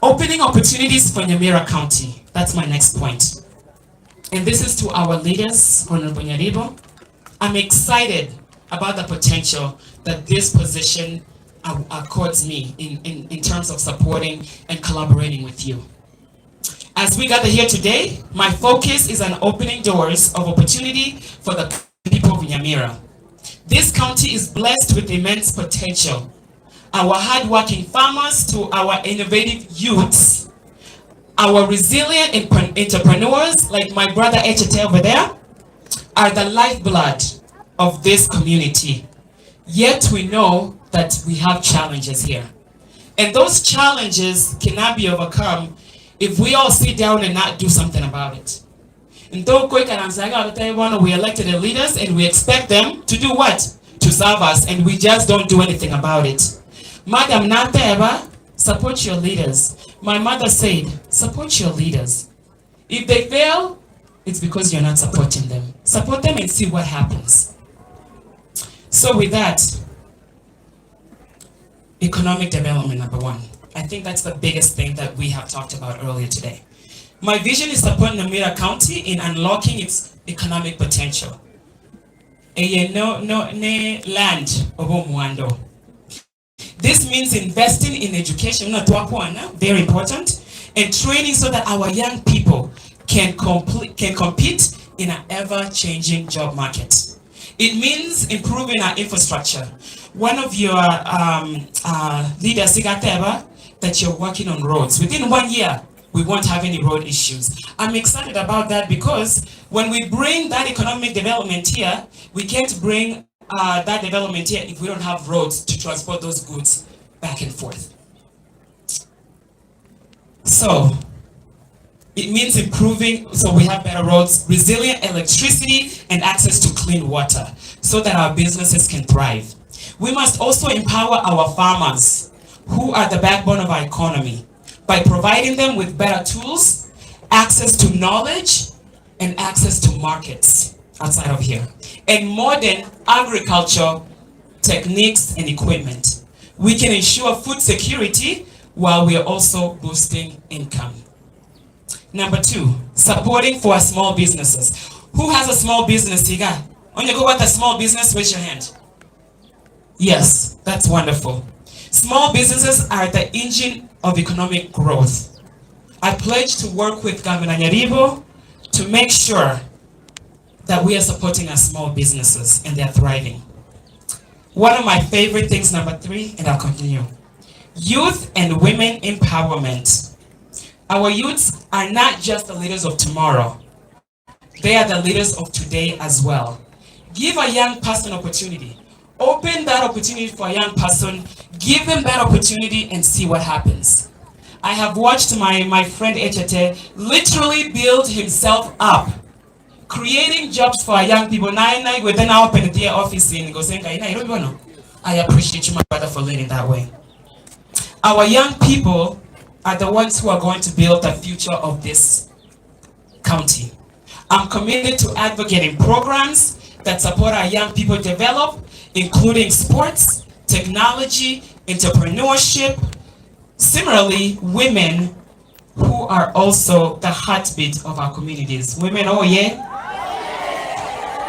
Opening opportunities for Nyamira County. That's my next point. And this is to our leaders, Honorable Nyaribo. I'm excited about the potential that this position accords me in terms of supporting and collaborating with you. As we gather here today, my focus is on opening doors of opportunity for the people of Nyamira. This county is blessed with immense potential. Our hardworking farmers to our innovative youths, our resilient entrepreneurs, like my brother Echete over there, are the lifeblood of this community. Yet we know that we have challenges here. And those challenges cannot be overcome if we all sit down and not do something about it. And we elected the leaders and we expect them to do what? To serve us, and we just don't do anything about it. Madam Nateva, support your leaders. My mother said, support your leaders. If they fail, it's because you're not supporting them. Support them and see what happens. So with that, economic development, number one. I think that's the biggest thing that we have talked about earlier today. My vision is to support Nyamira County in unlocking its economic potential. Land. This means investing in education, very important, and training so that our young people can compete in an ever-changing job market. It means improving our infrastructure. One of your leaders, Sigateba, that you're working on roads. Within 1 year, we won't have any road issues. I'm excited about that because when we bring that economic development here, we can't bring that development here if we don't have roads to transport those goods back and forth. So, it means improving, so we have better roads, resilient electricity, and access to clean water so that our businesses can thrive. We must also empower our farmers, who are the backbone of our economy, by providing them with better tools, access to knowledge, and access to markets outside of here, and modern agriculture techniques and equipment. We can ensure food security while we are also boosting income. Number two, supporting for our small businesses. Who has a small business, Higa? When you go with a small business, raise your hand. Yes, that's wonderful. Small businesses are the engine of economic growth. I pledge to work with Governor Nyaribo to make sure that we are supporting our small businesses and they're thriving. One of my favorite things, number three, and I'll continue. Youth and women empowerment. Our youths are not just the leaders of tomorrow. They are the leaders of today as well. Give a young person opportunity. Open that opportunity for a young person, give them that opportunity and see what happens. I have watched my friend Echete literally build himself up, creating jobs for young people. I open the office in Gosenga. I appreciate you, my brother, for leading that way. Our young people are the ones who are going to build the future of this county. I'm committed to advocating programs that support our young people develop, including sports, technology, entrepreneurship. Similarly, women who are also the heartbeat of our communities. Women, oh yeah?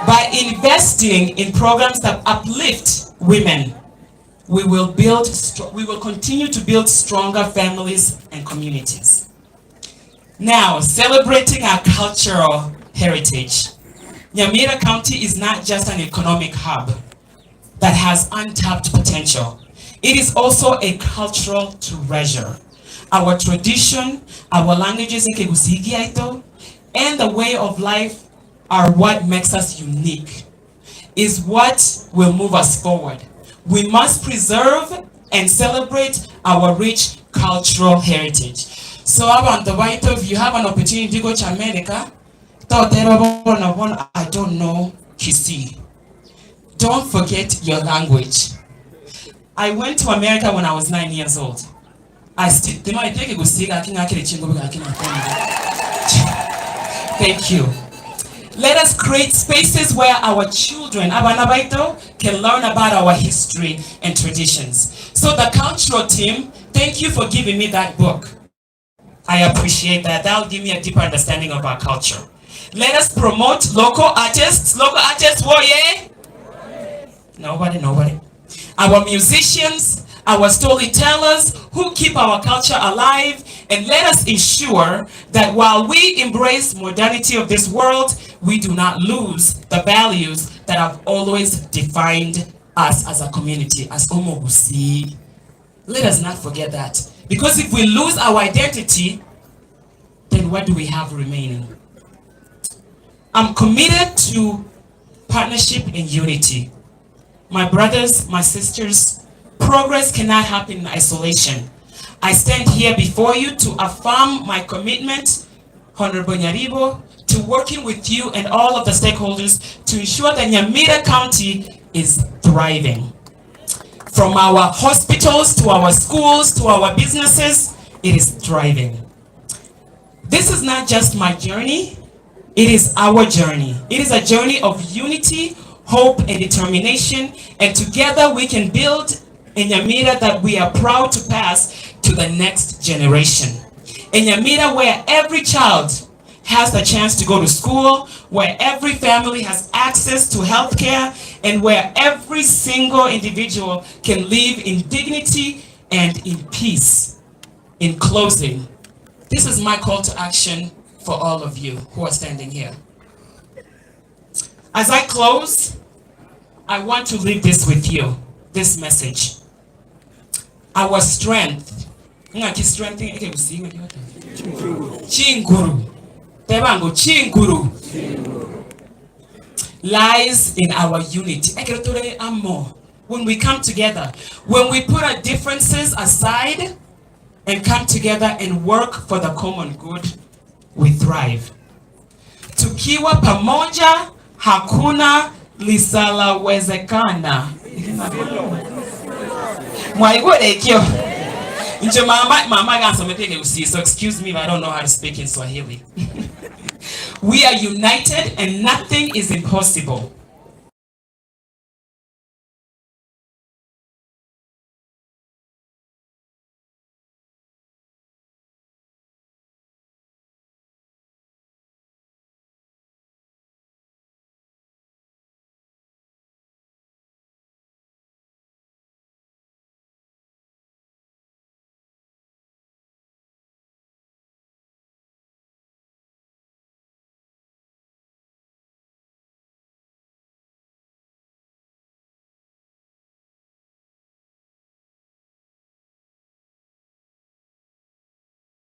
By investing in programs that uplift women, we will continue to build stronger families and communities. Now, celebrating our cultural heritage. Nyamira County is not just an economic hub that has untapped potential. It is also a cultural treasure. Our tradition, our languages, and the way of life are what makes us unique, is what will move us forward. We must preserve and celebrate our rich cultural heritage. So if you have an opportunity to go to America, I don't know Kisi. Don't forget your language. I went to America when I was 9 years old. Thank you. Let us create spaces where our children, can learn about our history and traditions. So the cultural team, thank you for giving me that book. I appreciate that. That'll give me a deeper understanding of our culture. Let us promote local artists. Local artists, what, yeah? Nobody. Our musicians, our storytellers who keep our culture alive, and let us ensure that while we embrace modernity of this world, we do not lose the values that have always defined us as a community, as Omogusi. Let us not forget that. Because if we lose our identity, then what do we have remaining? I'm committed to partnership and unity. My brothers, my sisters, progress cannot happen in isolation. I stand here before you to affirm my commitment, Honorable Nyaribo, to working with you and all of the stakeholders to ensure that Nyamira County is thriving. From our hospitals to our schools to our businesses, it is thriving. This is not just my journey, it is our journey. It is a journey of unity, hope, and determination, and together we can build a Nyamira that we are proud to pass to the next generation. A Nyamira where every child has the chance to go to school, where every family has access to healthcare, and where every single individual can live in dignity and in peace. In closing, this is my call to action for all of you who are standing here. As I close, I want to leave this with you, this message. Our strength, Chinguru. Tebango Chinguru lies in our unity. When we come together, when we put our differences aside and come together and work for the common good, we thrive. Tukiwa pamoja, hakuna lisalawezekana. So excuse me if I don't know how to speak in Swahili. We are united and nothing is impossible.